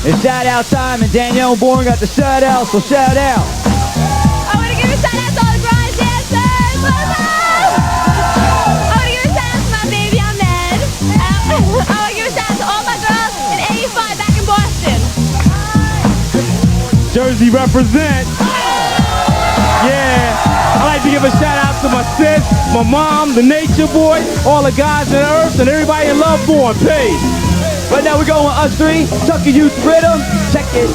It's shout out time, and Danielle and Bourne got the shout out, so shout out. I want to give a shout out to all the grind dancers. What's up? I want to give a shout out to my baby Ahmed. I want to give a shout out to all my girls in 85 back in Boston. Jersey represent. Yeah. I like to give a shout out to my sis, my mom, the nature boy, all the guys in Earth, and everybody in Love Born. Peace. Right now we're going with us three. Tucker Youth Rhythm. Check it.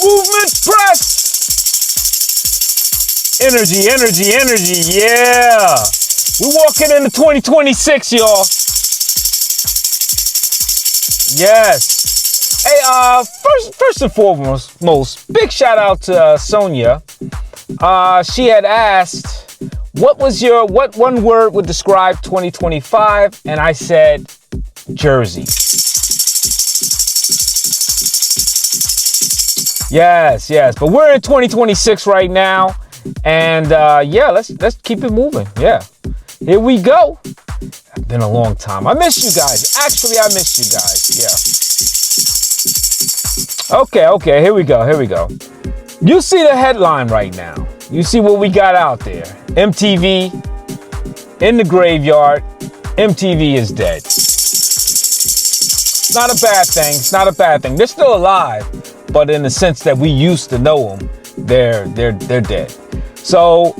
Movement press. Energy, energy, energy. Yeah. We're walking into 2026, y'all. Yes. Hey, first and foremost, big shout out to Sonia. She had asked, what one word would describe 2025? And I said, Jersey. Yes, but we're in 2026 right now. And yeah, let's keep it moving. Yeah, here we go. It's been a long time. I miss you guys. Actually, I miss you guys. Yeah. Okay, here we go. You see the headline right now. You see what we got out there. MTV in the graveyard. MTV is dead. It's not a bad thing. It's not a bad thing. They're still alive, but in the sense that we used to know them, they're dead. So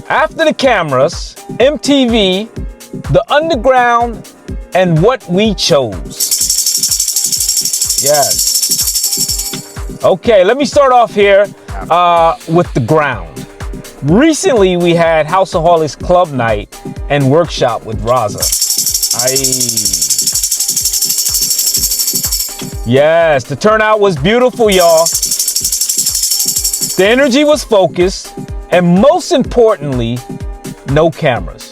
after the cameras, MTV, the underground, and what we chose. Yes. Okay, let me start off here with the ground. Recently, we had Houseaholics Club Night and Workshop with Raza. Yes, the turnout was beautiful, y'all. The energy was focused, and most importantly, no cameras.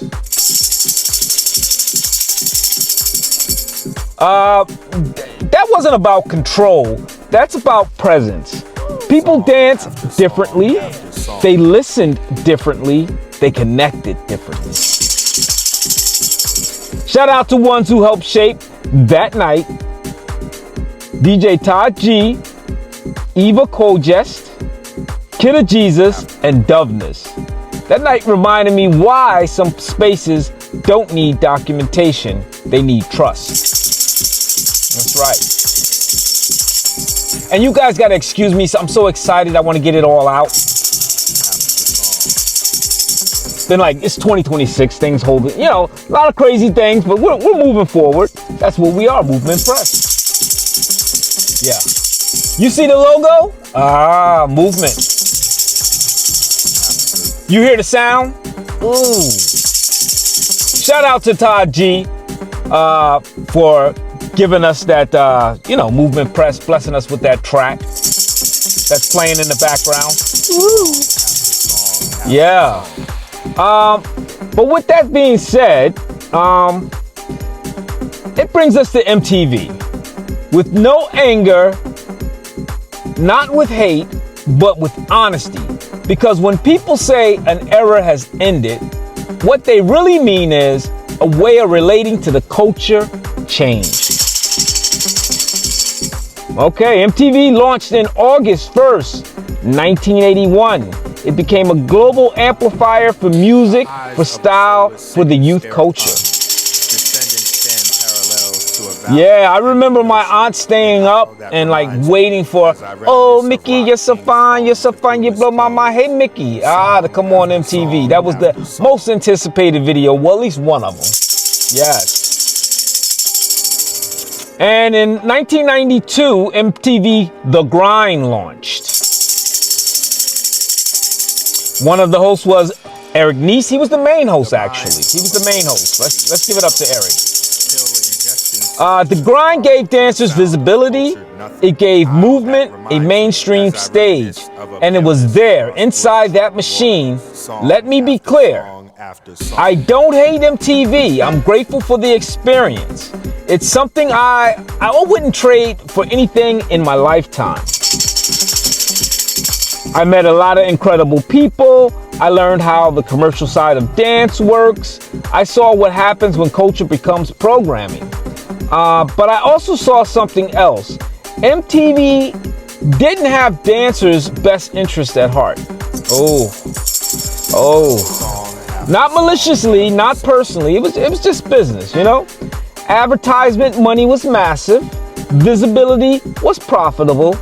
That wasn't about control. That's about presence. People dance differently. They listened differently. They connected differently. Shout out to ones who helped shape that night. DJ Todd G, Ewa CoJest, Kidda Gsus, and Dovness. That night reminded me why some spaces don't need documentation. They need trust. That's right. And you guys gotta excuse me. I'm so excited. I want to get it all out. It's been like, it's 2026. Things holding, a lot of crazy things, but we're moving forward. That's what we are, Movement Press. Yeah. You see the logo? Movement. You hear the sound? Ooh. Shout out to Todd G for giving us that, Movement Press, blessing us with that track that's playing in the background. Woo. Yeah. But with that being said, it brings us to MTV with no anger, not with hate, but with honesty. Because when people say an era has ended, what they really mean is a way of relating to the culture changed. Okay, MTV launched in August 1st, 1981. It became a global amplifier for music, for style, for the youth culture. Yeah, I remember my aunt staying up and waiting for, oh, Mickey, you're so fine, you blow my mind. Hey, Mickey, to come on MTV. That was the most anticipated video, well, at least one of them. Yes. And in 1992, MTV The Grind launched. One of the hosts was Eric Nies. He was the main host, actually. He was the main host. Let's give it up to Eric. The Grind gave dancers visibility. It gave movement a mainstream stage. And it was there, inside that machine. Let me be clear. I don't hate MTV. I'm grateful for the experience. It's something I wouldn't trade for anything in my lifetime. I met a lot of incredible people. I learned how the commercial side of dance works. I saw what happens when culture becomes programming. But I also saw something else. MTV didn't have dancers' best interest at heart. Not maliciously, not personally. It was just business, you know? Advertisement money was massive, visibility was profitable,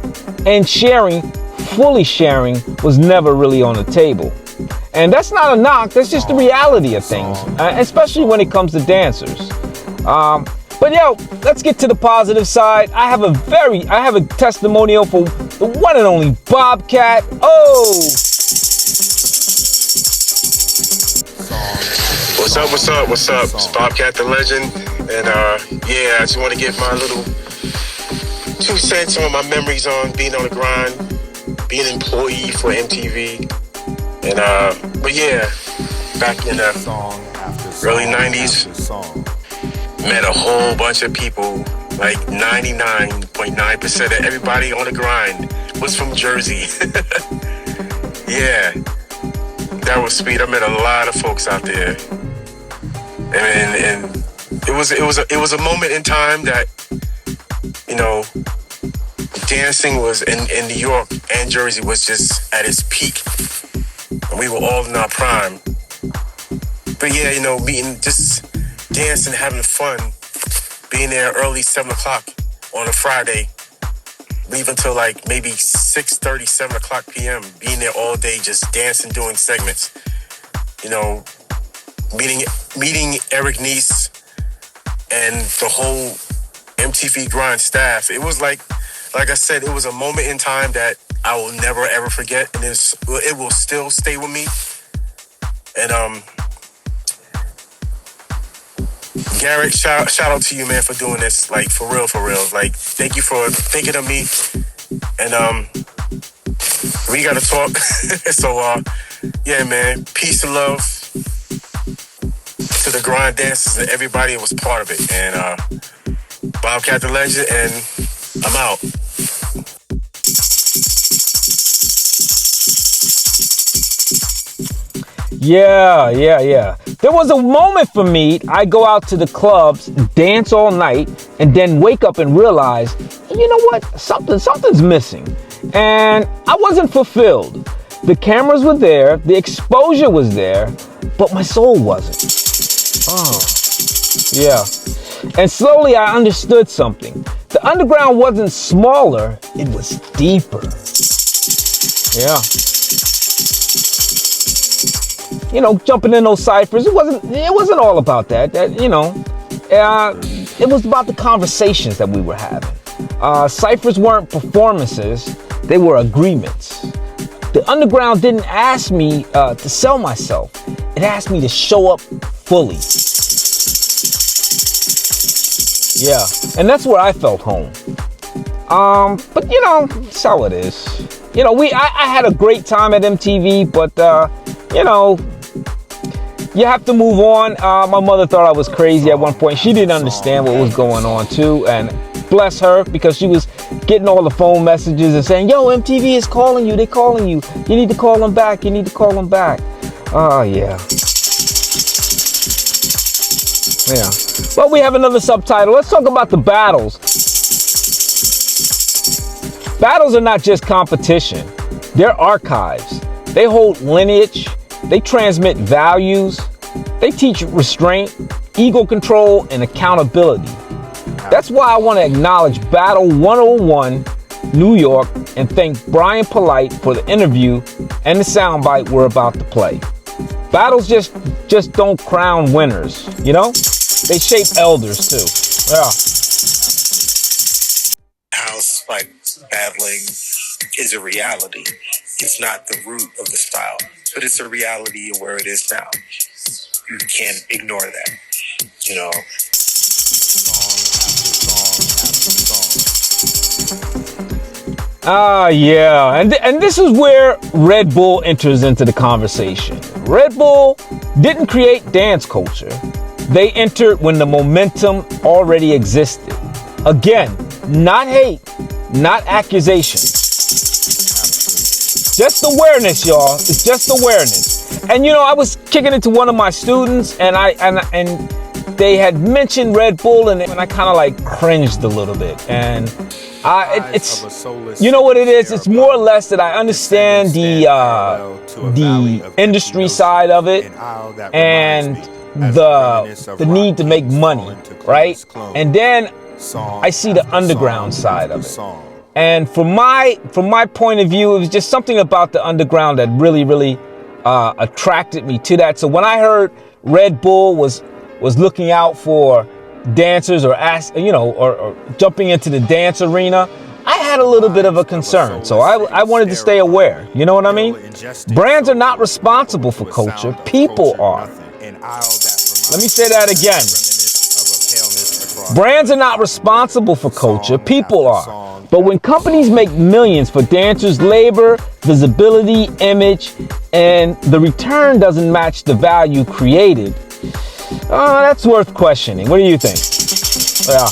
and fully sharing was never really on the table. And that's not a knock, that's just the reality of things, especially when it comes to dancers. But yo, let's get to the positive side. I have a testimonial for the one and only Bob Cat. What's up? It's Bob Cat the Legend. And I just want to give my little 2 cents on my memories on being on the grind, being an employee for MTV. And but yeah, back in the early 90s, met a whole bunch of people. Like 99.9% of everybody on the grind was from Jersey. Yeah, that was sweet. I met a lot of folks out there, and it was a moment in time that, you know, dancing was in New York and Jersey was just at its peak, and we were all in our prime. But yeah, you know, meeting, just dancing, having fun, being there early 7 o'clock on a Friday, leave until like maybe 6:30, 7 o'clock p.m., being there all day, just dancing, doing segments. You know, meeting Eric Nies and the whole MTV Grind staff. It was like I said, it was a moment in time that I will never ever forget, and it will still stay with me. And Garrett, shout out to you, man, for doing this. Like, for real. Like, thank you for thinking of me. And we gotta talk. So yeah, man, peace and love to the grind dancers and everybody that was part of it. And Bob Cat the Legend, and I'm out. Yeah. There was a moment for me. I go out to the clubs, dance all night, and then wake up and realize, you know what? Something's missing. And I wasn't fulfilled. The cameras were there, the exposure was there, but my soul wasn't. Yeah. And slowly I understood something. The underground wasn't smaller, it was deeper. Yeah. You know, jumping in those ciphers, it wasn't all about that. You know, it was about the conversations that we were having. Ciphers weren't performances, they were agreements. The underground didn't ask me to sell myself. It asked me to show up fully. Yeah, and that's where I felt home. But you know, that's how it is. You know, I had a great time at MTV, but you know, you have to move on. My mother thought I was crazy at one point. She didn't understand what was going on too, and bless her, because she was getting all the phone messages and saying, yo, MTV is calling you, they're calling you. You need to call them back, Oh, yeah. Yeah. Well, we have another subtitle. Let's talk about the battles. Battles are not just competition. They're archives. They hold lineage. They transmit values. They teach restraint, ego control, and accountability. That's why I want to acknowledge Battle 101, New York, and thank Brian Polite for the interview and the soundbite we're about to play. Battles just don't crown winners, you know? They shape elders too. Yeah. House, like, battling is a reality. It's not the root of the style, but it's a reality of where it is now. You can't ignore that, you know? Yeah, and this is where Red Bull enters into the conversation. Red Bull didn't create dance culture. They entered when the momentum already existed. Again, not hate, not accusation. Just awareness, y'all. It's just awareness. And you know, I was kicking it to one of my students, and they had mentioned Red Bull, and I kind of like cringed a little bit. And it's, you know what it is? It's more or less that I understand the industry side of it and the need to make money, right? And then I see the underground side of it. And from my point of view, it was just something about the underground that really attracted me to that. So when I heard Red Bull was looking out for dancers or jumping into the dance arena, I had a little bit of a concern. So I wanted to stay aware. You know what I mean? Brands are not responsible for culture. People are. Let me say that again. Brands are not responsible for culture. People are. But when companies make millions for dancers' labor, visibility, image, and the return doesn't match the value created, that's worth questioning. What do you think? Yeah.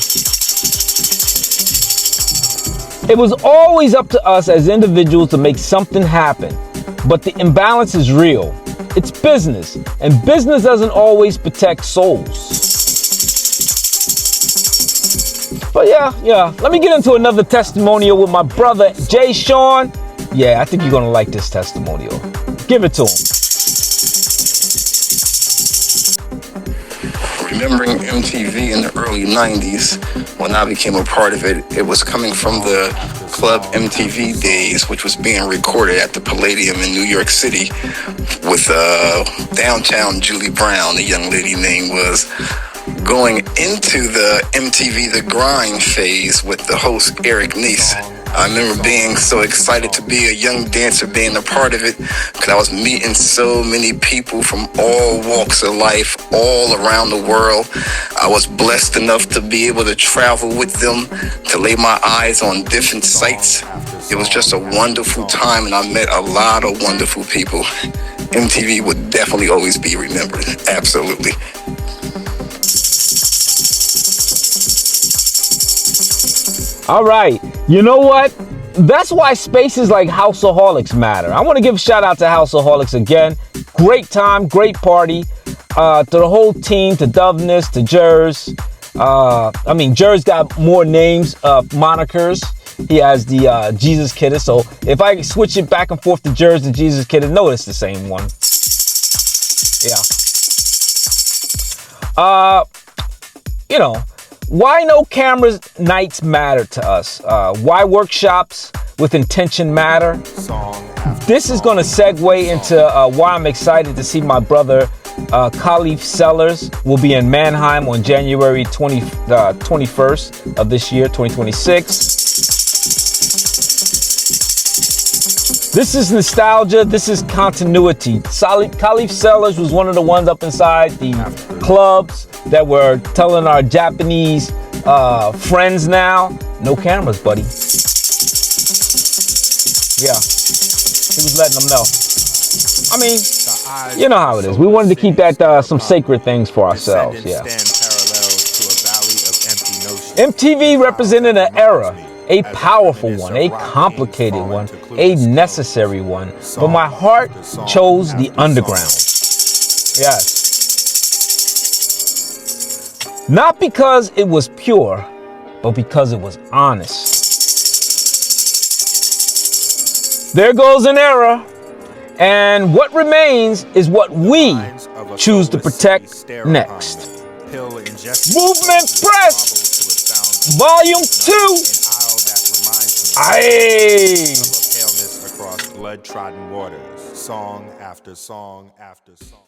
It was always up to us as individuals to make something happen, but the imbalance is real. It's business, and business doesn't always protect souls. But yeah. Let me get into another testimonial with my brother Jayshawn. Yeah, I think you're gonna like this testimonial. Give it to him. Remembering MTV in the early 90s, when I became a part of it, it was coming from the Club MTV days, which was being recorded at the Palladium in New York City with downtown Julie Brown, the young lady name was, going into the MTV The Grind phase with the host Eric Nies. I remember being so excited to be a young dancer, being a part of it, because I was meeting so many people from all walks of life, all around the world. I was blessed enough to be able to travel with them, to lay my eyes on different sites. It was just a wonderful time, and I met a lot of wonderful people. MTV would definitely always be remembered. Absolutely. All right, you know what? That's why spaces like Houseaholics matter. I want to give a shout out to Houseaholics again. Great time, great party. To the whole team, to Dovness, to Jers. Jers got more names, monikers. He has the Jesus Kidda. So if I switch it back and forth to Jers and Jesus Kidda, no, it's the same one. Yeah. Why no cameras nights matter to us? Why workshops with intention matter? This is going to segue into why I'm excited to see my brother Caleaf Sellers will be in Mannheim on January 21st of this year, 2026. This is nostalgia. This is continuity. Caleaf Sellers was one of the ones up inside the clubs that were telling our Japanese friends now, no cameras, buddy. Yeah, he was letting them know. I mean, you know how it is. We wanted to keep that some sacred things for ourselves. Yeah. MTV represented an era, a powerful one, a complicated one, a necessary one. But my heart chose the underground. Yes. Not because it was pure, but because it was honest. There goes an era, and what remains is what we choose to protect next. Movement Press, Volume 2. Aye. Blood-trodden waters, song after song after song.